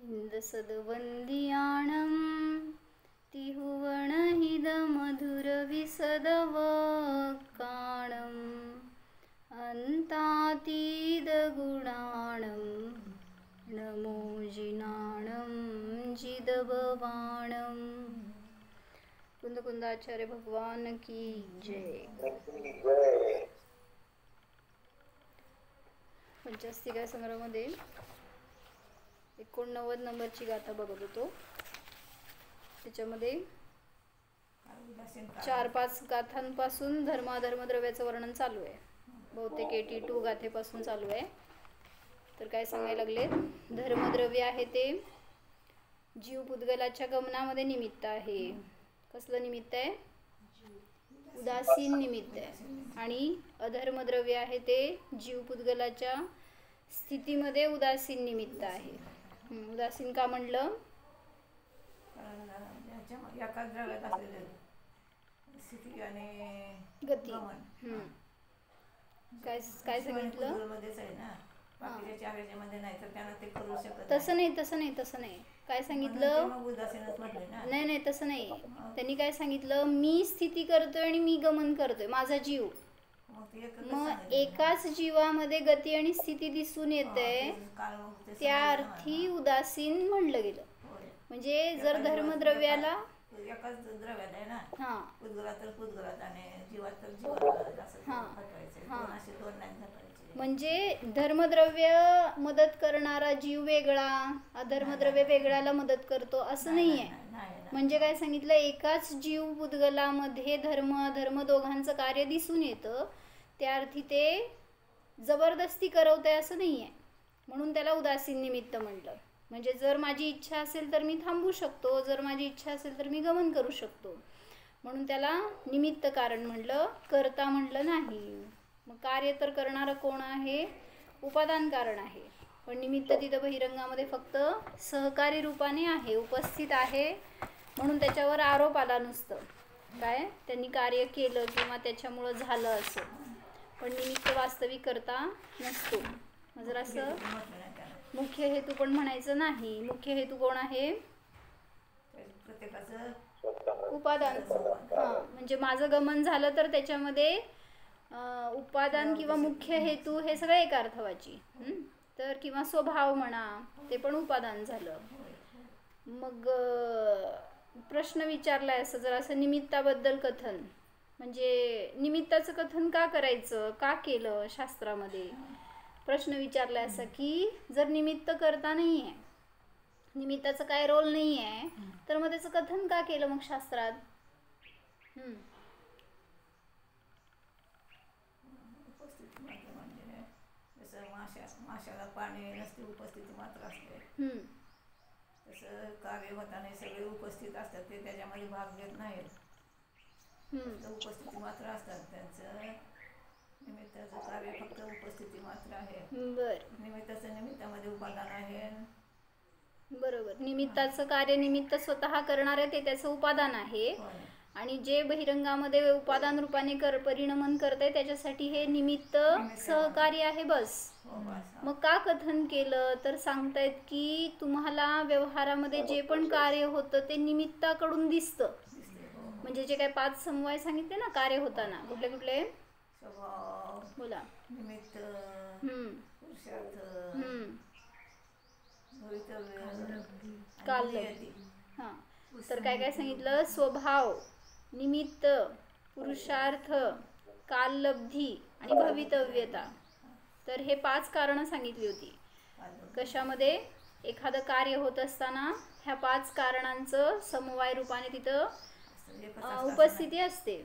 इंदसद्वन्द्याणं तिहुवणहिदमधुरविसदवकाणम् अन्तातीदगुणाणं नमो जिनाणं जिदभवाणं। कुंदकुंदाचार्य भगवान की जय। पंचस्तिका संग्रहामध्ये 89 नंबरची गाथा बघत होतो। त्याच्यामध्ये 4-5 गाथांपासून धर्माधर्म द्रव्याचं वर्णन चालू आहे। बहुतेक 82 गाथेपासून चालू आहे। तर काय सांगायला लागले, धर्मद्रव्य आहे ते जीव पुद्गलाच्या गमनामध्ये निमित्त आहे। कसलं निमित्त आहे? उदासीन निमित्त आहे। आणि अधर्मद्रव्य आहे ते जीव पुद्गलाच्या स्थितीमध्ये उदासीन निमित्त आहे। उदासीन का म्हणलं? एकाच द्रव्यात असलेले स्थिती आणि गती। काय सांगितलं? तसं नाही काय सांगितलं? नाही तसं नाही। त्यांनी काय सांगितलं, मी स्थिती करतोय आणि मी गमन करतोय, माझा जीव। मग एकाच जीवामध्ये गती आणि स्थिती दिसून येते, त्या अर्थी उदासीन म्हणलं गेलं। म्हणजे जर धर्मद्रव्याला एकाच द्रव्यात आहे ना, हां पुद्गलात तर पुद्गलात आणि जीवात तर जीवात, म्हणजे धर्मद्रव्य मदत करणारा जीव वेगळा, अधर्मद्रव्य वेगळ्याला मदत करतो असं नाहीये। म्हणजे काय सांगितलं, एकाच जीव पुद्गलामध्ये धर्म अधर्म दोघांचं कार्य दिसून येतं, त्या अर्थी ते जबरदस्ती करवते असं नाहीये। म्हणून त्याला उदासीन निमित्त म्हटलं। म्हणजे जर माझी इच्छा असेल तर मी थांबू शकतो, जर माझी इच्छा असेल तर मी गमन करू शकतो, म्हणून त्याला निमित्त कारण म्हणलं, कर्ता म्हणलं नाही। मग कार्य तर करणारं कोण आहे? उपादान कारण आहे। पण निमित्त तिथं बहिरंगामध्ये फक्त सहकारी रूपाने आहे, उपस्थित आहे, म्हणून त्याच्यावर आरोप आला नुसतं काय त्यांनी कार्य केलं किंवा त्याच्यामुळं झालं असं, पण निमित्त वास्तविक करता नसतो। जर असं मुख्य हेतू पण म्हणायचं नाही। मुख्य हेतू कोण आहे? उपादान। म्हणजे माझं गमन झालं तर त्याच्यामध्ये उपादान किंवा मुख्य हेतू हे सगळं एक अर्थवाची, तर किंवा स्वभाव म्हणा, ते पण उपादान झालं। मग प्रश्न विचारलाय असं, जर असं निमित्ताबद्दल कथन, म्हणजे निमित्ताचं कथन का करायचं, का केलं शास्त्रामध्ये? प्रश्न विचारलाय असं की जर निमित्त करता नाही आहे, निमित्ताचं काय रोल नाही आहे, तर मग त्याचं कथन का केलं मग शास्त्रात? माशाला पाणी नसते, उपस्थिती मात्र असते, तसं कार्य होताना सगळे उपस्थित असतात, ते त्याच्यामध्ये भाग घेत नाहीत, उपस्थिती मात्र असतात। त्यांचं निमित्ताचं कार्य फक्त उपस्थिती मात्र आहे। निमित्ताचं निमित्तामध्ये उपादान आहे। बरोबर, निमित्ताचं कार्य निमित्त स्वतः करणार आहे ते त्याचं उपादान आहे, आणि जे बहिरंगामध्ये उपादान रूपाने परिणमन करते त्याच्यासाठी हे निमित्त सहकारी आहे बस। मग का कथन केलं तर सांगतायत की तुम्हाला व्यवहारामध्ये जे पण कार्य होतं ते निमित्ताकडून दिसतं। म्हणजे जे काय 5 समवाय सांगितले ना कार्य होताना, कुठले कुठले? स्वभाव, बोला, निमित्त, पुरुषार्थ, काललब्धी। तर काय काय सांगितलं? स्वभाव, निमित्त, पुरुषार्थ, काललब्धी आणि भवितव्यता। तर हे 5 कारणं सांगितली होती। कशामध्ये? एखादं कार्य होत असताना ह्या 5 कारणांचं समवाय रूपाने तिथं उपस्थिती असते।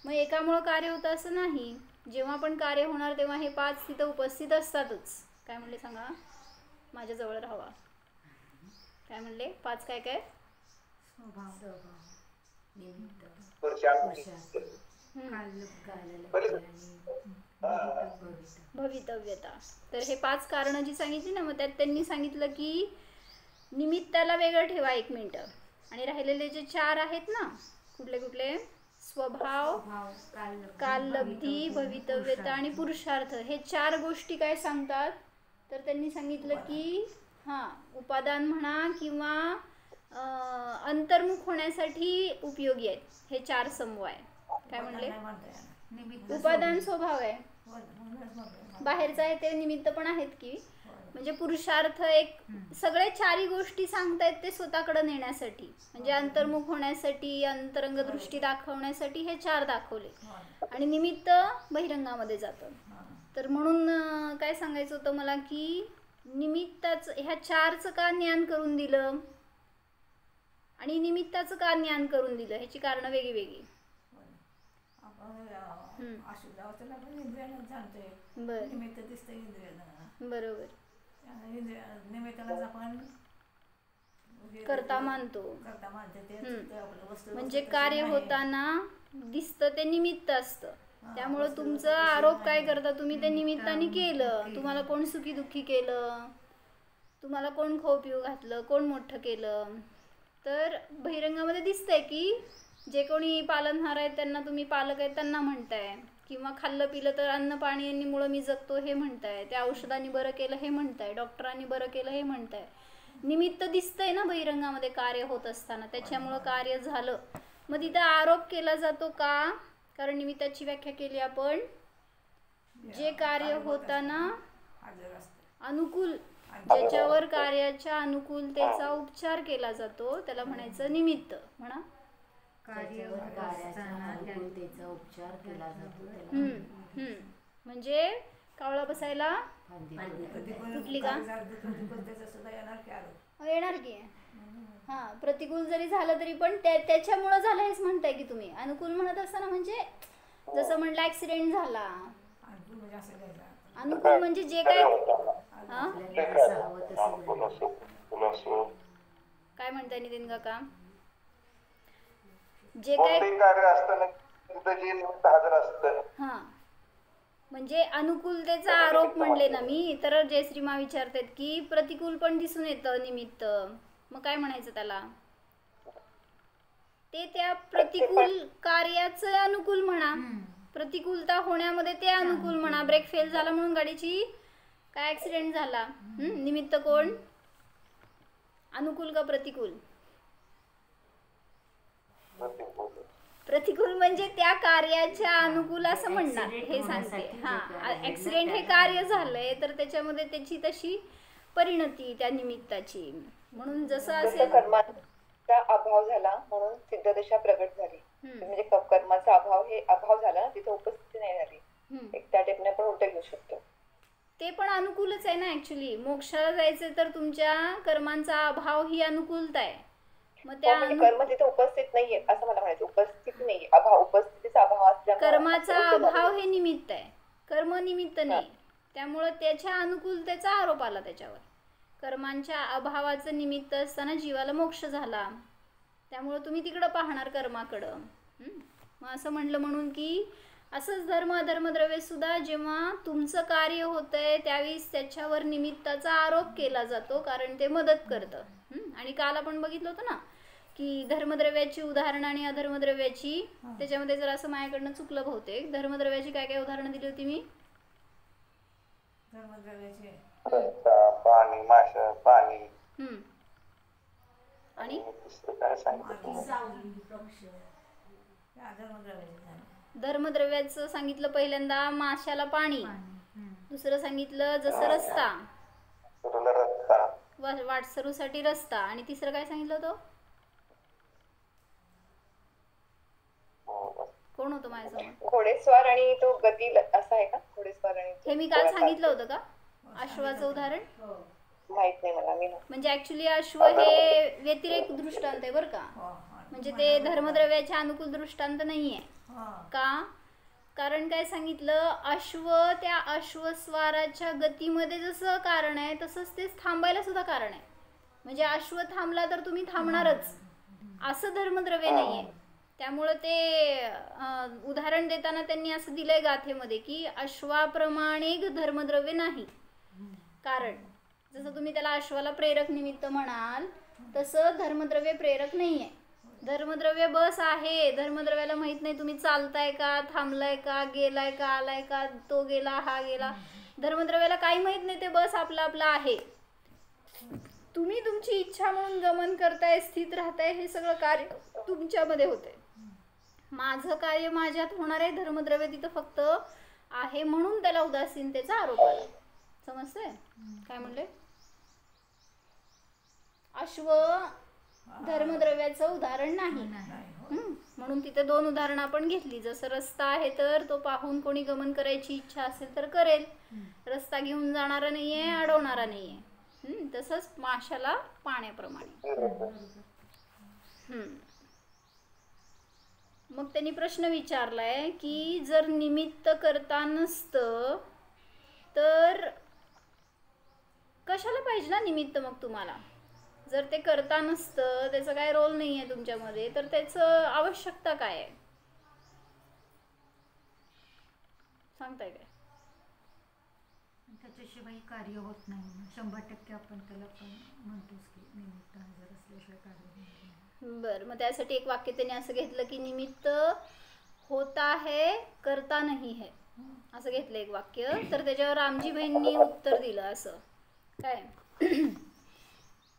मग एकामुळं कार्य होतं असं नाही, जेव्हा पण कार्य होणार तेव्हा हे 5 तिथं उपस्थित असतातच। काय म्हणले सांगा? माझ्या जवळ राहावा। काय म्हणले? 5 काय काय? भवितव्यता। तर हे 5 कारणं जी सांगितली ना, मग त्यात त्यांनी सांगितलं की निमित्ताला वेगळं ठेवा 1 मिनिटं, आणि राहिलेले जे 4 आहेत ना, कुठले कुठले? स्वभाव, काललब्धी, भवितव्यता आणि पुरुषार्थ, हे 4 गोष्टी काय सांगतात? तर त्यांनी सांगितलं की हां, उपादान म्हणा किंवा अंतर्मुख होण्यासाठी उपयोगी आहेत हे 4 समवाय. काय म्हणले? नाही म्हणता येणार. निमित्त उपादान स्वभाव आहे, म्हणूनच म्हणतोय. बाहेरचं आहे ते निमित्त पण आहेत की. होय. म्हणजे पुरुषार्थ एक सगळे 4ही गोष्टी सांगतायत ते स्वतःकडे नेण्यासाठी, म्हणजे अंतर्मुख होण्यासाठी, अंतरंग दृष्टी दाखवण्यासाठी हे 4 दाखवले. होय. आणि निमित्त बहिरंगामध्ये जातं. हां. तर म्हणून काय सांगायचं होतं मला की निमित्ताचं ह्या 4चं का ज्ञान करून दिलं आणि निमित्ताचं का ज्ञान करून दिलं ह्याची कारणं वेगळी वेगळी. होय. आपण अशुद्धावस्थेला पण इंद्रियानं जाणतोय. बरं, निमित्त दिसतं इंद्रियानं. बरोबर. निमित्तालाच आपण करता मानतो. करता मानते ते आपलं वस्तू म्हणजे तशी कार्य नाही. होताना दिसतं ते निमित्त असतं. हां, त्यामुळं वस्तू तुमचं तशी आरोप काय नाही. करता तुम्ही ते निमित्ताने केलं. तुम्हाला कोण सुखी दुःखी केलं, तुम्हाला कोण खाऊ पिऊ घातलं, कोण मोठं केलं. तर बहिरंगामध्ये दिसतंय की जे कोणी पालनहार आहेत त्यांना तुम्ही पालक आहेत त्यांना म्हणताय, किंवा खाल्लं पिलं तर अन्न पाणी यांनी मुळं मी जगतो हे म्हणताय, त्या औषधांनी बरं केलं हे म्हणताय, डॉक्टरांनी बरं केलं हे म्हणताय. निमित्त दिसतंय ना बहिरंगामध्ये कार्य होत असताना, त्याच्यामुळं कार्य झालं. मग तिथं आरोप केला जातो का? कारण निमित्ताची व्याख्या केली आपण, जे कार्य होताना हजर असतं. अनुकूल, ज्याच्यावर कार्याच्या अनुकूलतेचा उपचार केला जातो त्याला म्हणायचं निमित्त. म्हणा. अनुकूलतेचा उपचार केला जातो त्याला म्हणजे कावळा बसायला प्रतिकूल तुटली का? त्याचं सुद्धा येणार की आरोप. येणार की. हां, प्रतिकूल जरी झालं तरी पण त्याच्यामुळं झालं हेच म्हणताय की तुम्ही. अनुकूल म्हणत असताना म्हणजे जसं म्हणलं ॲक्सिडेंट झाला. अनुकूल म्हणजे असं घ्यायचं. अनुकूल म्हणजे जे काय हां आपल्याला जसं हवं तसं काय म्हणताय नितीन काका? जे काय कार्य असताना तिथं जे निमित्त हजर असतं. हां, म्हणजे अनुकूलतेचा आरोप म्हणले ना मी. तर जयश्रीमा विचारतात की प्रतिकूल पण दिसून येतं निमित्त, मग काय म्हणायचं त्याला? ते त्या प्रतिकूल कार्याचं अनुकूल म्हणा. प्रतिकूलता होण्यामध्ये ते अनुकूल म्हणा. ब्रेक फेल झाला म्हणून गाडीची काय ॲक्सिडेंट झाला, निमित्त कोण? अनुकूल का प्रतिकूल? प्रतिकूल म्हणजे त्या कार्याच्या अनुकूल असं म्हणणार हे सांगते. हां, ॲक्सिडेंट हे कार्य झालंय तर त्याच्यामध्ये त्याची तशी परिणती त्या निमित्ताची. म्हणून जसं असेल कर्माचा अभाव झाला म्हणून सिद्धदशा प्रगट झाली. म्हणजे कर्माचा अभाव हे अभाव झाला ना, तिथे उपस्थिती नाही झाली. एक त्या टाईपने आपण उलट घेऊ शकतो. ते पण अनुकूलच आहे ना ऍक्च्युली. मोक्षाला जायचं तर तुमच्या कर्मांचा अभाव ही अनुकूलता आहे. मग त्या कर्म तिथे उपस्थित नाहीये असं मला म्हणायचं. उपस्थित नाहीये, अभाव, उपस्थितीचा अभाव असल्यामुळे कर्माचा अभाव हे निमित्त आहे, कर्म निमित्त नाही. त्यामुळं त्याच्या अनुकूलतेचा आरोप आला त्याच्यावर. कर्मांच्या अभावाचं निमित्त असताना जीवाला मोक्ष झाला, त्यामुळं तुम्ही तिकडं पाहणार कर्माकडं. मग असं म्हटलं म्हणून की असंच धर्म अधर्मद्रव्य सुद्धा जेव्हा तुमचं कार्य होतंय त्यावेळेस त्याच्यावर निमित्ताचा आरोप केला जातो, कारण ते मदत करतं. आणि काल आपण बघितलं होतं ना की धर्मद्रव्याची उदाहरणं आणि अधर्मद्रव्याची, त्याच्यामध्ये जर असं माझ्याकडनं चुकलं बहुतेक. धर्मद्रव्याची काय काय उदाहरणं दिली होती मी? धर्मद्रव्याचे पाणी, माशा, पाणी आणि काय सांगितलं? धर्मद्रव्याचं सांगितलं पहिल्यांदा माशाला पाणी, दुसरं सांगितलं जसं रस्ता, वाटसरूसाठी रस्ता, आणि तिसरं काय सांगितलं होतं? कोण होतं माझ्यासमोर? घोडेस्वार आणि तो गती असा आहे का? घोडेस्वार आणि हे मी काल सांगितलं होतं का अश्वाचं उदाहरण? माहित नाही मला. मी म्हणजे ऍक्च्युली अश्व हे व्यतिरेक दृष्टांत आहे बरं का. म्हणजे ते धर्मद्रव्याच्या अनुकूल दृष्टांत नाहीये. का? कारण काय सांगितलं, अश्व त्या अश्वस्वाराच्या गतीमध्ये जसं कारण आहे तसंच ते थांबायला सुद्धा कारण आहे. म्हणजे अश्व थांबला तर तुम्ही थांबणारच असं धर्मद्रव्य नाहीये. त्यामुळं ते उदाहरण देताना त्यांनी असं दिलंय गाथेमध्ये की अश्वाप्रमाणे धर्मद्रव्य नाही. कारण जसं तुम्ही त्याला अश्वाला प्रेरक निमित्त म्हणाल तसं धर्मद्रव्य प्रेरक नाहीये. धर्मद्रव्य बस आहे. धर्मद्रव्याला माहित नाही तुम्ही चालताय का, थांबलाय का, गेलाय का, आलाय का, तो गेला हा गेला. धर्मद्रव्याला काही माहित नाही, ते बस आपलं आपलं आहे. तुम्ही तुमची इच्छा म्हणून गमन करताय, स्थित राहताय, हे सगळं कार्य तुमच्यामध्ये होते. माझं कार्य माझ्यात होणार आहे, धर्मद्रव्य तिथं फक्त आहे म्हणून त्याला उदासीनतेचा आरोप आला. समजतंय काय म्हणले? अश्व धर्मद्रव्याचं उदाहरण नाही. म्हणून तिथे 2 उदाहरणं आपण घेतली. जसं रस्ता आहे तर तो पाहून कोणी गमन करायची इच्छा असेल तर करेल, रस्ता घेऊन जाणारा नाहीये, अडवणारा नाहीये. तसंच माशाला पाण्याप्रमाणे. मग त्यांनी प्रश्न विचारलाय की जर निमित्त करता नसतं तर कशाला पाहिजे ना निमित्त? मग तुम्हाला जर ते करता नसतं, त्याचा काय रोल नाही आहे तुमच्यामध्ये, तर त्याचं आवश्यकता काय आहे सांगताय काय? त्याच्याशिवाय कार्य होत नाही. 100% आपण त्याला पण म्हणतोच की निमित्त हजर असल्याशिवाय कार्य होत नाही. बरं, मग त्यासाठी एक वाक्य त्याने असं घेतलं की निमित्त होता है करता नाही है, असं घेतलं एक वाक्य. तर त्याच्यावर रामजीबाईंनी उत्तर दिलं असं काय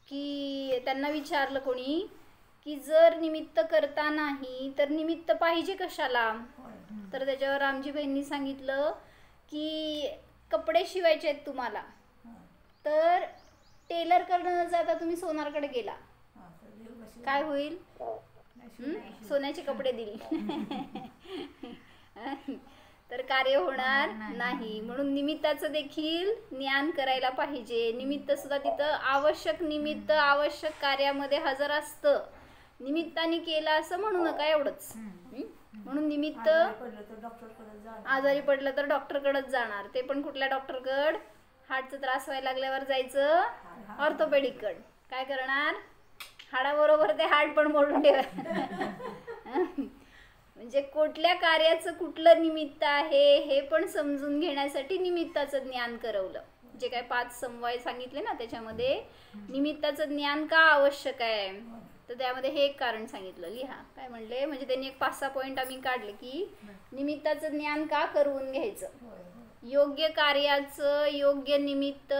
की त्यांना विचारलं कोणी की जर निमित्त करता नाही तर निमित्त पाहिजे कशाला? तर त्याच्यावर रामजीबाईंनी सांगितलं की कपडे शिवायचे आहेत तुम्हाला, तर टेलर कडे न जाता तुम्ही सोनारकडे गेला, काय होईल? सोन्याचे कपडे दिले तर कार्य होणार नाही. म्हणून निमित्ताचं देखील ज्ञान करायला पाहिजे. निमित्त सुद्धा तिथं आवश्यक निमित्त आवश्यक कार्यामध्ये हजर असतं. निमित्ताने केलं असं म्हणू नका, एवढंच. म्हणून निमित्त आजारी पडलं तर डॉक्टरकडेच जाणार, ते पण कुठल्या डॉक्टरकड? हार्टचा त्रास व्हायला लागल्यावर जायचं ऑर्थोपेडिककड. काय करणार? हाडाबरोबर ते हार्ट पण मोडून ठेवा. म्हणजे कुठल्या कार्याचं कुठलं निमित्त आहे हे पण समजून घेण्यासाठी निमित्ताचं ज्ञान करवलं. जे काय 5 समवाय सांगितले ना त्याच्यामध्ये निमित्ताचं ज्ञान का आवश्यक आहे, तर त्यामध्ये हे एक कारण सांगितलं. लिहा काय म्हणले, म्हणजे त्यांनी एक 5-6 पॉईंट आम्ही काढले की निमित्ताचं ज्ञान का करवून घ्यायचं. योग्य कार्याचं योग्य निमित्त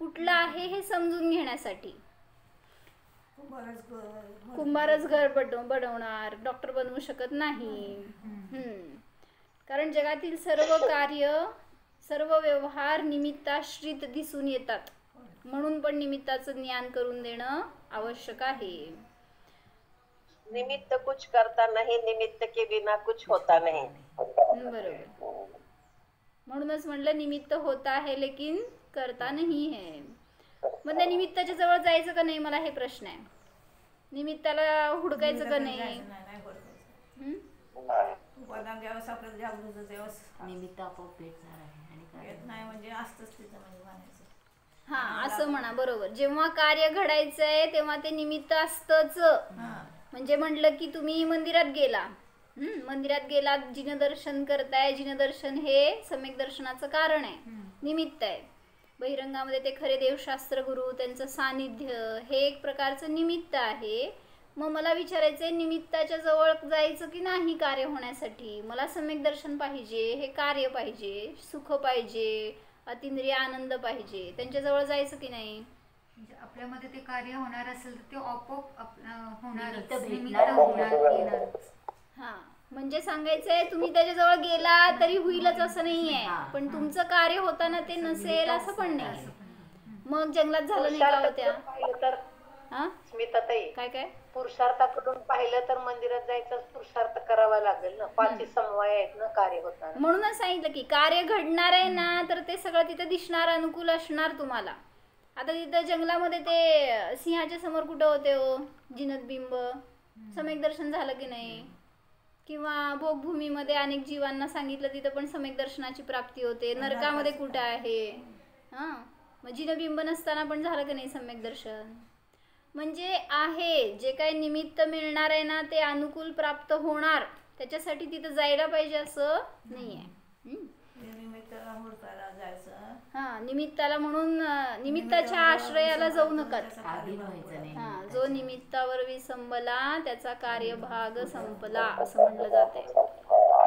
कुठलं आहे हे समजून घेण्यासाठी. कुंभारच घर बनवणार, डॉक्टर बनवू शकत नाही. कारण जगातील सर्व कार्य सर्व व्यवहार निमित्ताश्रित दिसून येतात. म्हणून पण निमित्ताचं ज्ञान करून देणं आवश्यक आहे. निमित्त कुछ करता नहीं, निमित्त के बिना कुछ होता नहीं. बरोबर. म्हणूनच म्हणलं निमित्त होता है लेकिन करता नहीं है. मग त्या निमित्ताच्या जवळ जायचं का नाही, मला हे प्रश्न आहे. निमित्ताला हुडकायचं का नाही? निमित्त आपोआप भेटणार आहे आणि कार्य नाही म्हणजे असतंच तिथं म्हणजे म्हणायचं. हा असं म्हणा, बरोबर. जेव्हा कार्य घडायचंय तेव्हा ते निमित्त असतंच. म्हणजे म्हटलं की तुम्ही मंदिरात गेला, मंदिरात गेला, जिनदर्शन करताय. जिनदर्शन हे सम्यक दर्शनाचं कारण आहे, निमित्त आहे. बहिरंगामध्ये ते खरे देवशास्त्र गुरु, त्यांचं सानिध्य हे एक प्रकारचं निमित्त आहे. मग मला विचारायचंय निमित्ताच्या जवळ जायचं की नाही कार्य होण्यासाठी? मला सम्यक दर्शन पाहिजे, हे कार्य पाहिजे, सुख पाहिजे, अतिंद्रिय आनंद पाहिजे, त्यांच्या जवळ जायचं की नाही? म्हणजे आपल्यामध्ये ते कार्य होणार असेल तर ते आपोआप होणारच. हा म्हणजे सांगायचंय तुम्ही त्याच्याजवळ गेला तरी होईलच असं नाहीये, पण तुमचं कार्य होताना ते नसेल असं पण नाही. मग जंगलात झालं नाही का होत्या? स्मिताताई, काय पुरुषार्थाकडून पाहिलं तर मंदिरात जायचं पुरुषार्थ करावा लागेल ना. 5 समवाय आहेत ना कार्य होताना. म्हणूनच सांगितलं की कार्य घडणार आहे ना, तर ते सगळं तिथे दिसणार, अनुकूल असणार तुम्हाला. आता तिथं जंगलामध्ये ते सिंहाच्या समोर कुठं होते हो जिनतबिंब, सम्यक दर्शन झालं की नाही? किंवा भोगभूमीमध्ये अनेक जीवांना सांगितलं, तिथं पण सम्यक दर्शनाची प्राप्ती होते. नरकामध्ये कुठं आहे? मग जिनबिंब नसताना पण झालं की नाही सम्यक दर्शन? म्हणजे आहे जे काही निमित्त मिळणार आहे ना ते अनुकूल प्राप्त होणार, त्याच्यासाठी तिथं जायला पाहिजे असं नाहीये. निमित्ताला म्हणून निमित्ताच्या आश्रयाला जाऊ नका. जो निमित्तावर विसंबला त्याचा कार्यभाग संपला असं म्हणलं जाते.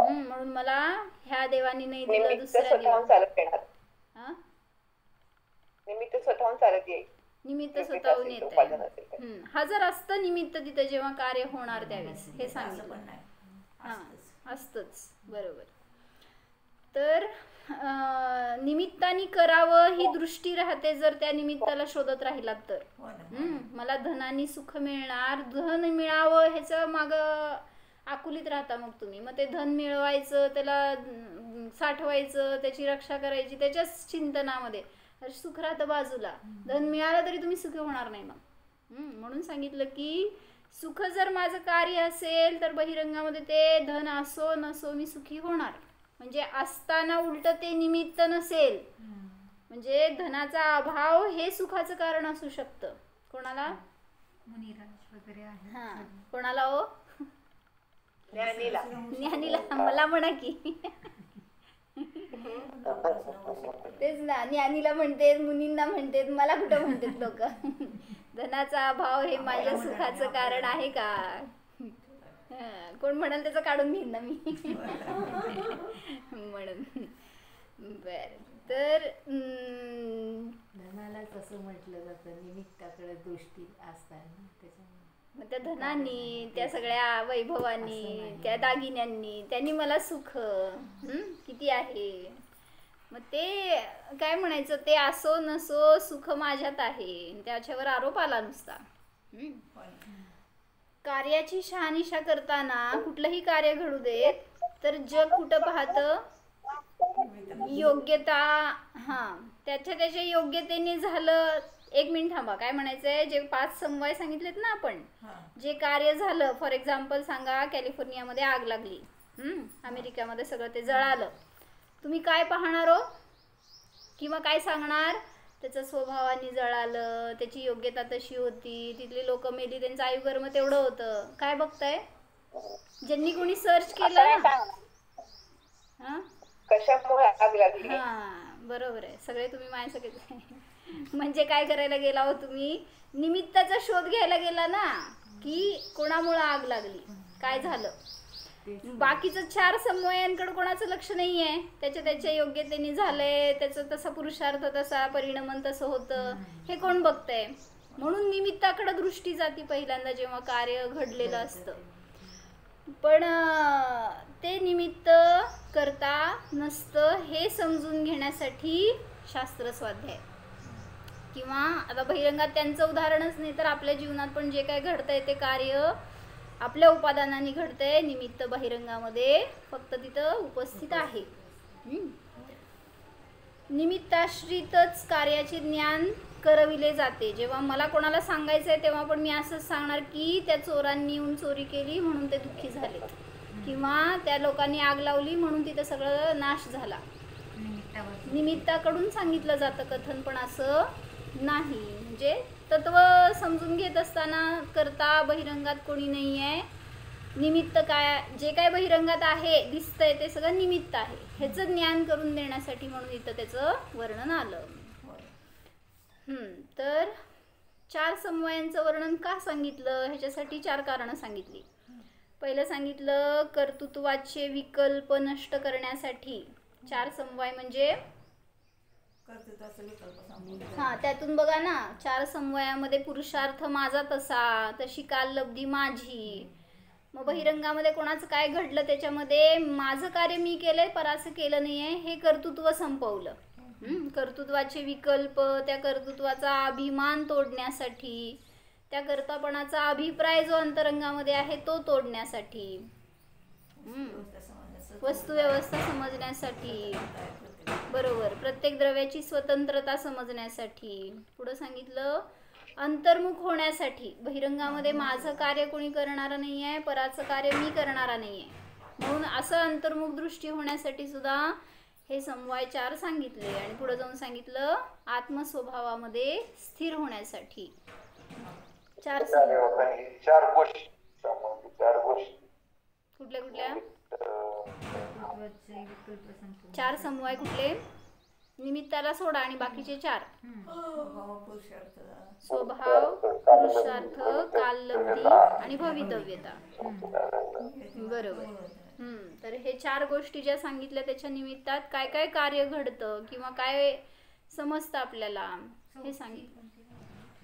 म्हणून मला ह्या देवानी नाही दिलं, दुसऱ्या देवानी. निमित्त स्वतःहून चालत येईल. निमित्त योग्यता स्वतःहून असेल, येत उपादान आहे. असेल तर. हजर असतं निमित्त तिथं जेव्हा कार्य होणार त्यावेळेस हे असं सांगितलं. पण नाही हां असतंच. असतंच बरोबर. तर निमित्ताने करावं ही दृष्टी राहते जर त्या निमित्ताला शोधत राहिलात तर. हो ना. मला धनाने सुख मिळणार, धन मिळावं ह्याचं माग आकुलीत राहता मग तुम्ही. मग ते धन मिळवायचं, त्याला साठवायचं, त्याची रक्षा करायची, त्याच्याच चिंतनामध्ये सुख राहतं बाजूला. धन मिळालं तरी तुम्ही सुखी होणार नाही मग. म्हणून सांगितलं की सुख जर माझं कार्य असेल तर बहिरंगामध्ये ते धन असो नसो मी सुखी होणार. म्हणजे असताना उलट ते निमित्त नसेल म्हणजे धनाचा अभाव हे सुखाचं कारण असू शकतं. कोणाला? मुनिराज वगैरे आहे. हां कोणाला हो? ज्ञानीला. ज्ञानीला. मला म्हणा की. तेच ना, ज्ञानीला म्हणते, मुनींना म्हणते, मला कुठं म्हणतात लोक. धनाचा अभाव हे माझ्या सुखाचं कारण आहे का? कोण म्हणाल त्याचं काढून घेईन ना मी. म्हणून बर. तर धनालाच असं म्हटलं जातं निमित्ताकडे दृष्टी असताना. त्याच्यामुळे मग त्या धनानी, त्या सगळ्या वैभवानी, त्या दागिन्यांनी त्यांनी मला सुख किती आहे. मग ते काय म्हणायचं, ते असो नसो सुख माझ्यात आहे, त्याच्यावर आरोप आला नुसता. कार्याची शहानिशा करताना कुठलंही कार्य घडू देत तर जग कुठं पाहतं? योग्यता. हां त्याच्या योग्यतेने झालं. एक मिनिट थांबा, काय म्हणायचंय, जे 5 समवाय सांगितलेत ना आपण, जे कार्य झालं, फॉर एक्झाम्पल सांगा कॅलिफोर्नियामध्ये आग लागली, अमेरिकेमध्ये सगळं ते जळालं, तुम्ही काय पाहणार हो किंवा काय सांगणार? त्याचं स्वभावाने जळालं, त्याची योग्यता तशी होती, तिथली लोक मेली, त्यांचं आयुर्गर्म तेवढं होतं. काय बघताय? ज्यांनी कोणी सर्च केलं ना, हां कशामुळे आग लागली? हां बरोबर आहे. सगळे तुम्ही माझ्यासाठी म्हणजे काय करायला गेला हो तुम्ही? निमित्ताचा शोध घ्यायला गेला ना, की कोणामुळे आग लागली, काय झालं. बाकीचं 4 समन्वयांकडे कोणाचं लक्ष नाही आहे. त्याच्या योग्यतेने झालंय, त्याचं तसा पुरुषार्थ, तसा परिणमन तसं होतं, हे कोण बघतंय. म्हणून निमित्ताकडे दृष्टी जाती पहिल्यांदा जेव्हा कार्य घडलेलं असतं. पण ते निमित्त करता नसतं हे समजून घेण्यासाठी शास्त्र स्वाध्याय किंवा आता बहिरंगात त्यांचं उदाहरणच नाही तर आपल्या जीवनात पण जे काय घडतंय ते कार्य आपल्या उपादानाने घडतंय. निमित्त बहिरंगामध्ये फक्त तिथं उपस्थित आहे. निमित्ताश्रितच कार्याचे ज्ञान करविले जाते. जेव्हा मला कोणाला सांगायचं आहे तेव्हा पण मी असंच सांगणार की त्या चोरांनी येऊन चोरी केली म्हणून ते दुःखी झाले, किंवा त्या लोकांनी आग लावली म्हणून तिथं सगळं नाश झाला. निमित्ताकडून सांगितलं जातं कथन, पण असं नाही. म्हणजे तत्व समजून घेत असताना करता बहिरंगात कोणी नाही आहे. निमित्त काय, जे काय बहिरंगात आहे दिसतंय ते सगळं निमित्त आहे, ह्याचं ज्ञान करून देण्यासाठी म्हणून इथं त्याचं वर्णन आलं. तर 4 समवायांचं वर्णन का सांगितलं, ह्याच्यासाठी 4 कारणं सांगितली. पहिलं सांगितलं कर्तृत्वाचे विकल्प नष्ट करण्यासाठी. 4 समवाय म्हणजे हां त्यातून बघा ना, 4 समवयामध्ये पुरुषार्थ माझा तसा, तशी काल लब्धी माझी. मग बहिरंगामध्ये कोणाचं काय घडलं त्याच्यामध्ये माझं कार्य मी केलंय पराचं केलं नाही आहे हे कर्तृत्व संपवलं. कर्तृत्वाचे विकल्प, त्या कर्तृत्वाचा अभिमान तोडण्यासाठी, त्या कर्तापणाचा अभिप्राय जो अंतरंगामध्ये आहे तो तोडण्यासाठी, वस्तुव्यवस्था समजण्यासाठी, बरोबर, प्रत्येक द्रव्याची स्वतंत्रता समजण्यासाठी. पुढं सांगितलं अंतर्मुख होण्यासाठी. बहिरंगामध्ये माझं कार्य कोणी करणारं नाही आहे, पराचं कार्य मी करणारा नाही आहे, म्हणून असं अंतर्मुख दृष्टी होण्यासाठी सुद्धा हे समवाय 4 सांगितले. आणि पुढे जाऊन सांगितलं आत्मस्वभावामध्ये स्थिर होण्यासाठी. 4 गोष्टी कुठल्या कुठल्या? 4 समवाय कुठले? निमित्ताला सोडा आणि बाकीचे 4 स्वभाव, पुरुषार्थ, काललब्धी आणि भवितव्यता. बरोबर. तर हे 4 गोष्टी ज्या सांगितल्या त्याच्या निमित्तात काय काय कार्य घडतं किंवा काय समजतं आपल्याला हे सांगितलं.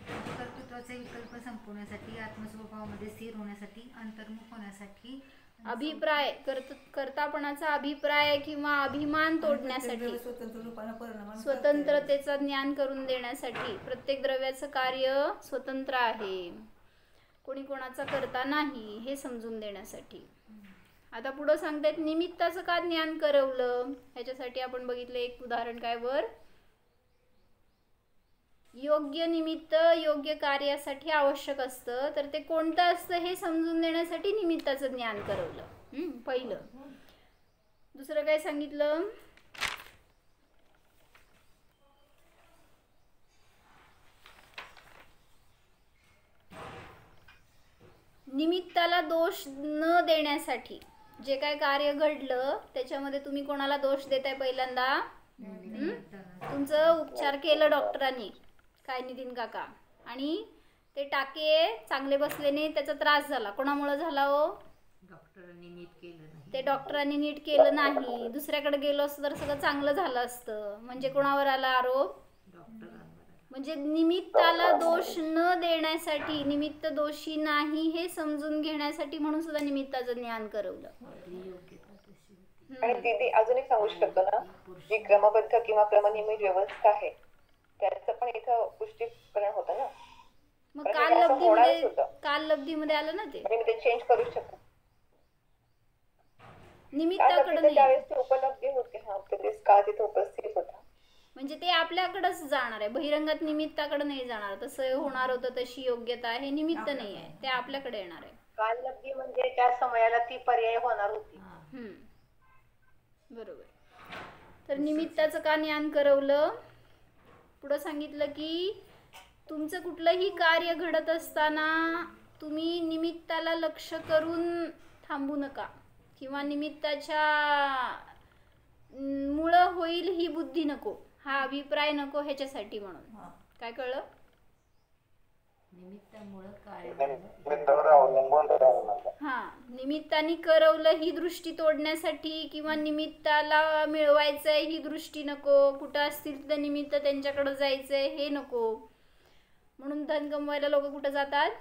कर्तृत्वाचे विकल्प संपवण्यासाठी, आत्मस्वभावामध्ये स्थिर होण्यासाठी, अंतर्मुख होण्यासाठी, अभिप्राय कर्तापणाचा अभिप्राय किंवा अभिमान तोडण्यासाठी, स्वतंत्र रूपाने परिणाम स्वतंत्रतेचं ज्ञान करून देण्यासाठी. प्रत्येक द्रव्याचं कार्य स्वतंत्र आहे, कोणी कोणाचा करता नाही हे समजून देण्यासाठी. आता पुढं सांगतायत निमित्ताचं का ज्ञान करवलं. ह्याच्यासाठी आपण बघितलं एक उदाहरण काय वर, योग्य निमित्त योग्य कार्यासाठी आवश्यक असतं, तर ते कोणतं असतं हे समजून देण्यासाठी निमित्ताचं ज्ञान करवलं. पहिलं. दुसरं काय सांगितलं, निमित्ताला दोष न देण्यासाठी. जे काय कार्य घडलं त्याच्यामध्ये तुम्ही कोणाला दोष देताय पहिल्यांदा, तुमचं उपचार केलं डॉक्टरांनी, काय नितीन काका, आणि ते टाके चांगले बसले नाही, त्याचा त्रास झाला, कोणामुळे झाला हो, डॉक्टरांनी नीट केलं नाही. ते डॉक्टरांनी नीट केलं नाही, दुसऱ्याकडे गेलो असतं तर सगळं चांगलं झालं असतं. म्हणजे कोणावर आला आरोप, डॉक्टरांवर. म्हणजे निमित्ताला दोष न देण्यासाठी, निमित्त दोषी नाही हे समजून घेण्यासाठी म्हणून सुद्धा निमित्ताचं ज्ञान करवलं. योग्यता तशी होती. आणि दीदी अजून एक सांगू शकतो ना, जी क्रमबद्ध किंवा क्रमनियमित व्यवस्था आहे त्याचं पण इथं पुष्टीकरण होतं ना. मग कारण हे असं होणारच होतं. काल लब्धीमध्ये आलं ना ते, म्हणजे मी ते चेंज करू शकतो. निमित्ताकडे नाही, त्यावेळेस ती उपलब्धी होती. हा ते काळ तिथे उपस्थित होता. म्हणजे ते आपल्याकडेच जाणार आहे, बहिरंगात निमित्ताकडे नाही जाणार. तसं होणार होतं, तशी योग्यता हे निमित्त नाही आहे, ते आपल्याकडे येणार आहे. काल लब्धी म्हणजे त्या समयाला ती पर्याय होणार होती. बरोबर. तर निमित्ताचं का ज्ञान करवलं. पुढं सांगितलं की तुमचं कुठलंही कार्य घडत असताना तुम्ही निमित्ताला लक्ष करून थांबू नका, किंवा निमित्ताच्या मुळं होईल ही बुद्धी नको, हा अभिप्राय नको, ह्याच्यासाठी. म्हणून काय कळलं, निमित्तामुळं काय निमित्तावर अवलंबून राहू नका. हा, निमित्ताने करवलं ही दृष्टी तोडण्यासाठी, किंवा निमित्ताला मिळवायचंय ही दृष्टी नको, कुठं असतील तर निमित्त त्यांच्याकडे जायचंय हे नको. म्हणून धन कमवायला लोक कुठं जातात,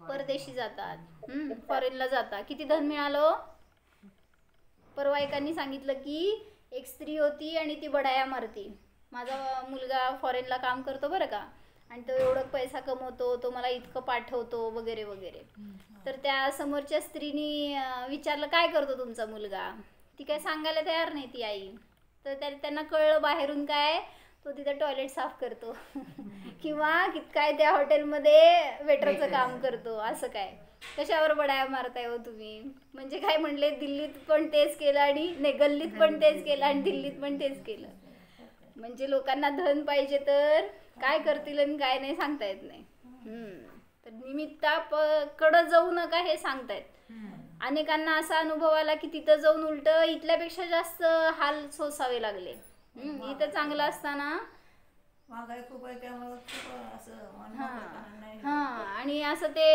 परदेशी जातात, फॉरेनला जातात. किती धन मिळालं. परवा एकांनी सांगितलं की एक स्त्री होती आणि ती बडाया मारती, माझा मुलगा फॉरेनला काम करतो बरं का, आणि तो एवढं पैसा कमवतो, तो मला इतकं पाठवतो वगैरे वगैरे. तर त्या समोरच्या स्त्रीनी विचारलं काय करतो तुमचा मुलगा, ती काय सांगायला तयार नाही ती आई. तर त्यांना कळलं बाहेरून काय, तो तिथं टॉयलेट साफ करतो किंवा काय त्या हॉटेलमध्ये वेटरचं काम करतो. असं काय, कशावर बडाया मारताय हो तुम्ही. म्हणजे काय म्हणले, दिल्लीत पण तेच केलं आणि नाही, गल्लीत पण तेच केलं आणि दिल्लीत पण तेच केलं. म्हणजे लोकांना धन पाहिजे तर काय करतील आणि काय नाही सांगता येत नाही. तर निमित्ताकडं जाऊ नका हे सांगतायत. अनेकांना असा अनुभव आला की तिथं जाऊन उलट इथल्यापेक्षा जास्त हाल सोसावे लागले. इथं चांगलं असताना महागाई खूप आहे, त्यामुळे खूप असं आणि असं ते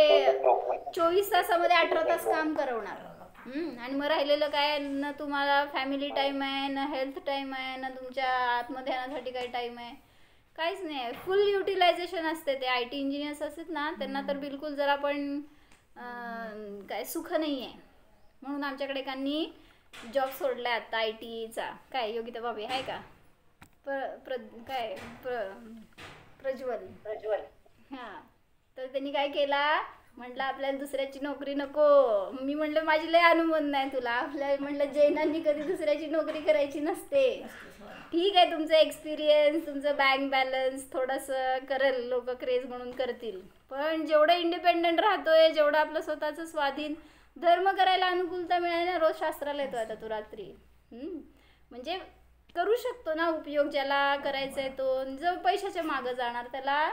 24 तासामध्ये 18 तास काम करवणार. आणि मग राहिलेलं काय, ना तुम्हाला फॅमिली टाइम आहे, ना हेल्थ टाइम आहे, ना तुमच्या आत्मध्यानासाठी काही टाइम आहे, काहीच नाही आहे. फुल युटिलायझेशन असते. ते IT इंजिनियर्स असतात ना, त्यांना तर बिलकुल जरा पण काय सुख नाही आहे. म्हणून आमच्याकडे एकांनी जॉब सोडला आता ITचा. काय योगिता बाबी आहे का, प्रज्वल. हां, तर त्यांनी काय केला, म्हटलं आपल्याला दुसऱ्याची नोकरी नको. मी म्हटलं माझी लय अनुमोदन नाही तुला, आपल्याला म्हटलं जैनांनी कधी दुसऱ्याची नोकरी करायची नसते. ठीक आहे, तुमचं एक्सपिरियन्स, तुमचं बँक बॅलन्स थोडंसं करेल, लोक क्रेज म्हणून करतील, पण जेवढं इंडिपेंडंट राहतोय, जेवढं आपलं स्वतःचं स्वाधीन धर्म करायला अनुकूलता मिळाली ना, रोज शास्त्राला येतो आता तू रात्री. म्हणजे करू शकतो ना उपयोग, ज्याला करायचा आहे तो. जो पैशाच्या मागं जाणार त्याला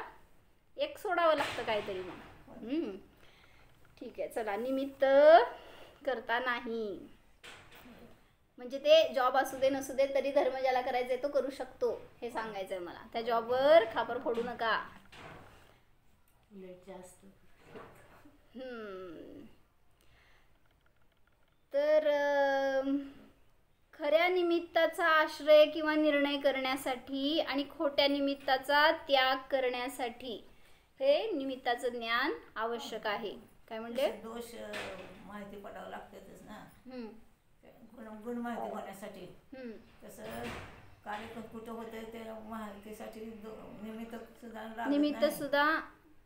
एक सोडावं लागतं काहीतरी. मग ठीक आहे, चला. निमित्त करता नाही म्हणजे ते जॉब असू दे नसू दे, तरी धर्म ज्याला करायचा आहे तो करू शकतो हे सांगायचंय मला. त्या जॉबवर खापर फोडू नका. जास्त तर खऱ्या निमित्ताचा आश्रय किंवा निर्णय करण्यासाठी आणि खोट्या निमित्ताचा त्याग करण्यासाठी हे निमित्ताचं ज्ञान आवश्यक आहे. काय म्हणले? दोष माहिती पडावं लागतातच ना. हम्म, गुण माहिती होण्यासाठी. हम्म. तसं कार्य कुठं होतं ते माहितीसाठी निमित्त निमित्त सुद्धा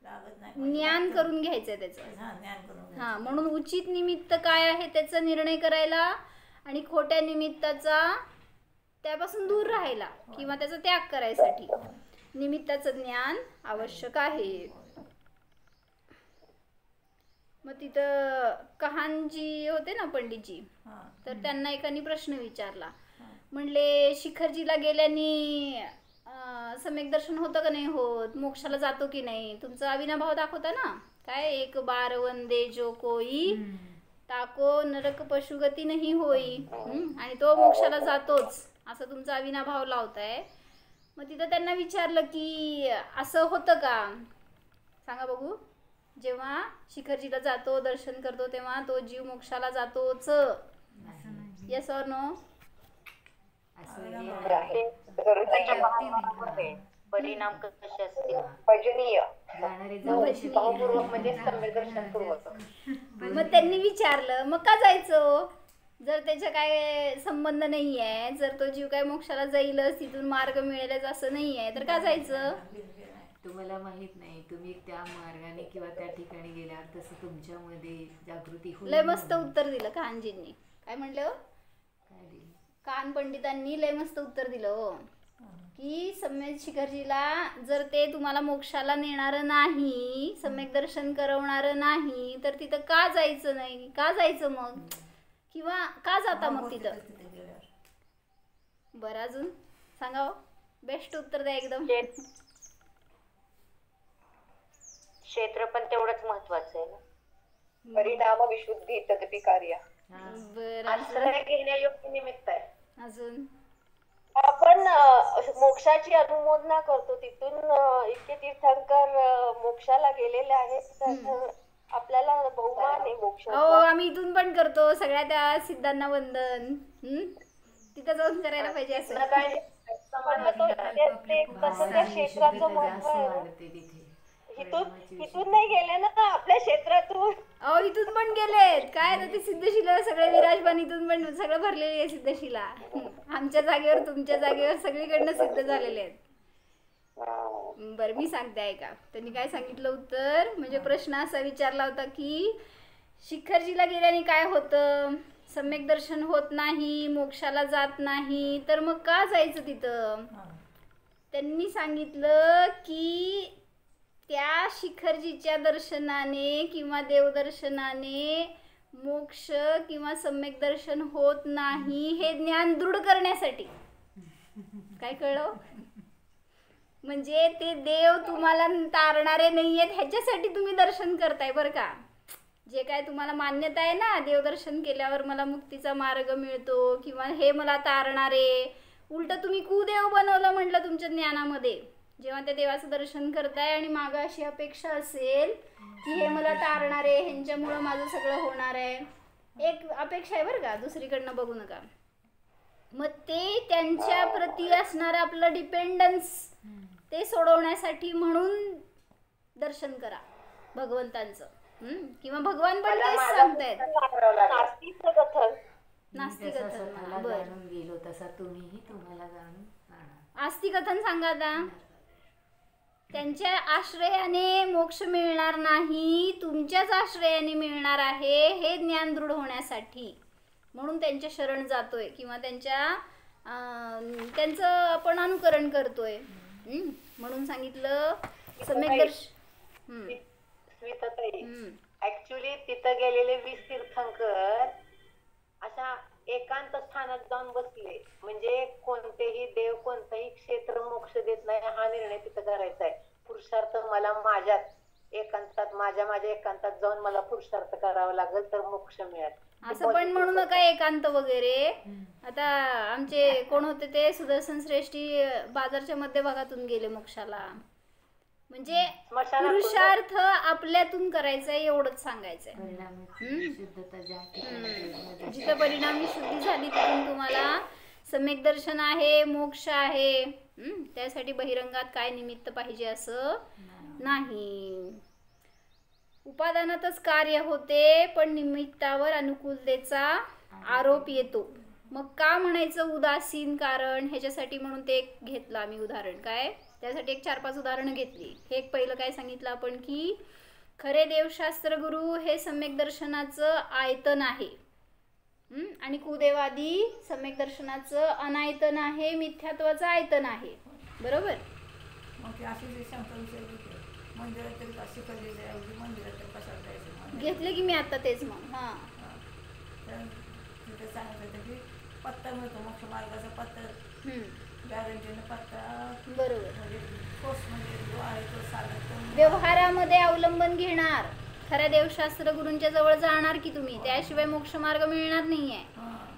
लागत नाही. ज्ञान करून घ्यायचंय त्याचं. ज्ञान करून हा, म्हणून उचित निमित्त काय आहे त्याचा निर्णय करायला आणि खोट्या निमित्ताचा त्यापासून दूर राहायला किंवा त्याचा त्याग करायसाठी निमित्ताचं ज्ञान आवश्यक आहे. मग तिथं कहानजी होते ना पंडितजी, तर त्यांना एकाने प्रश्न विचारला. म्हणले शिखरजीला गेल्याने सम्यक दर्शन होतं का नाही होत, मोक्षाला जातो की नाही? तुमचा अविनाभाव दाखवता ना, काय एक बार वंदे जो कोई ताको नरक पशुगती नाही होई, आणि तो मोक्षाला जातोच असं तुमचा अविनाभाव लावताय. मग तिथं त्यांना विचारलं की असं होतं का, सांगा बघू. जेव्हा शिखरजीला जातो दर्शन करतो तेव्हा तो जीव मोक्षाला जातोच. Yes or no? परिणाम कसे असतील? भजनीय भावपूर्वक म्हणजे सम्यक दर्शनपूर्वक. मग त्यांनी विचारलं मग का जायचं, जर त्याचा काय संबंध नाही आहे, जर तो जीव काय मोक्षाला जाईलच, तिथून मार्ग मिळेलच असं नाही आहे, तर का जायचं? तुम्हाला माहित नाही, तुम्ही त्या मार्गाने किंवा त्या ठिकाणी गेल्यावर तसं तुमच्यामध्ये जागृती होईल. लय मस्त उत्तर दिलं कानजींनी. काय म्हणलं? काय दिलं? कान पंडितांनी लय मस्त उत्तर दिलं हो, की सम्यक शिखरजीला जर ते तुम्हाला मोक्षाला नेणारं नाही, सम्यक दर्शन करवणारं नाही, तर तिथं का जायचं नाही, का जायचं मग, किंवा का जाता मग तिथं? बरं अजून सांगा हो, बेस्ट उत्तर द्या एकदम. क्षेत्र पण तेवढंच महत्वाचं आहे ना. परिणाम विशुद्धी तदपि कार्य. बरं आश्रय घेण्यायोग्य निमित्त आहे. अजून आपण मोक्षाची अनुमोदना करतो, तिथून इतके तीर्थंकर मोक्षाला गेलेले आहेत, तर आपल्याला बहुमान आहे मोक्ष. हो, आम्ही इथून पण करतो सगळ्या त्या सिद्धांना वंदन. तिथं जाऊन करायला पाहिजे असं. कसं त्या क्षेत्राचं महत्व आहे. इथून नाही गेले ना आपल्या क्षेत्रातून. अहो इथून पण गेलेत काय ना, ते सिद्धशिला सगळे विराजमान इथून पण सगळं भरलेली आहे सिद्धशिला. आमच्या जागेवर तुमच्या जागेवर सगळीकडनं सिद्ध झालेले आहेत. बरं मी सांगते ऐका, त्यांनी काय सांगितलं उत्तर. म्हणजे प्रश्न असा विचारला होता की शिखरजीला गेल्याने काय होतं, सम्यक दर्शन होत नाही, मोक्षाला जात नाही, तर मग का जायचं तिथं? त्यांनी सांगितलं की त्या शिखरजीच्या दर्शनाने किंवा देवदर्शनाने मोक्ष किंवा सम्यक दर्शन होत नाही हे ज्ञान दृढ करण्यासाठी. काय कळलं? म्हणजे ते देव तुम्हाला तारणारे नाही आहेत ह्याच्यासाठी तुम्ही दर्शन करताय बरं का. जे काय तुम्हाला मान्यता आहे ना, देवदर्शन केल्यावर मला मुक्तीचा मार्ग मिळतो किंवा हे मला तारणारे, उलट तुम्ही कुदेव बनवलं म्हटलं तुमच्या ज्ञानामध्ये. जेव्हा त्या देवाचं दर्शन करताय आणि मागं अशी अपेक्षा असेल की हे मला तारणारे, ह्यांच्यामुळं माझं सगळं होणार आहे, एक अपेक्षा आहे बरं का, दुसरीकडनं बघू नका. मग ते त्यांच्या प्रती असणारं आपलं डिपेंडन्स ते सोडवण्यासाठी म्हणून दर्शन करा भगवंतांचं. किंवा भगवान पण तेच सांगतायत. नास्तिक कथन. बरं गेलो तसा तुम्हीही तुम्हाला जाणून आस्तिक कथन सांगा आता. त्यांच्या आश्रयाने मोक्ष मिळणार नाही, तुमच्याच आश्रयाने मिळणार आहे हे ज्ञान दृढ होण्यासाठी म्हणून त्यांच्या शरण जातोय किंवा त्यांचं आपण अनुकरण करतोय. म्हणून सांगितलं सम्यक दर्शन. ऍक्च्युली तिथं गेलेले 20 तीर्थंकर अशा एकांत स्थानात जाऊन बसले, म्हणजे कोणतेही देव कोणतेही क्षेत्र मोक्ष देत नाही हा निर्णय तिथं करायचा आहे. पुरुषार्थ मला माझ्यात एकांतात माझ्या एकांतात जाऊन मला पुरुषार्थ करावा लागेल तर मोक्ष मिळेल. असं पण म्हणू नका एकांत वगैरे. आता आमचे कोण होते ते सुदर्शन श्रेष्ठी बाजारच्या मध्य भागातून गेले मोक्षाला. म्हणजे स्मशानातून पुरुषार्थ आपल्यातून करायचा आहे एवढंच सांगायचंय. परिणामी शुद्धता ज्या ठिकाणी जिथं परिणामी शुद्धी झाली तिथून तुम्हाला सम्यक दर्शन आहे, मोक्ष आहे. त्यासाठी बहिरंगात काय निमित्त पाहिजे असं नाही. उपादानातच कार्य होते पण निमित्तावर अनुकूलतेचा आरोप येतो. मग का म्हणायचं उदासीन कारण? ह्याच्यासाठी म्हणून ते एक घेतलं आम्ही उदाहरण. काय त्यासाठी एक 4-5 उदाहरणं घेतली. हे एक पहिलं काय सांगितलं आपण की खरे देवशास्त्र गुरु हे सम्यक दर्शनाचं आयतन आहे आणि कुदेवादी सम्यक दर्शनाचं अनायतन आहे, मिथ्यात्वाचं आयतन आहे. बरोबर. मग ते अशी जे शंका विचारली की मंदिरात तरी कशी शिकवलेली आहे, मंदिरात तरी कशाला जायचं घेतले की मी आता तेच मग. हां तर तिथे सांगितलं होतं की पत्ता मिळतो, मोक्ष मार्गाचा पत्ता, गॅरंटीनं पत्ता. बरोबर. म्हणजे कोर्स म्हणजे जो आहे तो साधक व्यवहारामध्ये अवलंबन घेणार, खऱ्या देवशास्त्र गुरूंच्या जवळ जाणार की तुम्ही, त्याशिवाय मोक्ष मार्ग मिळणार नाहीये.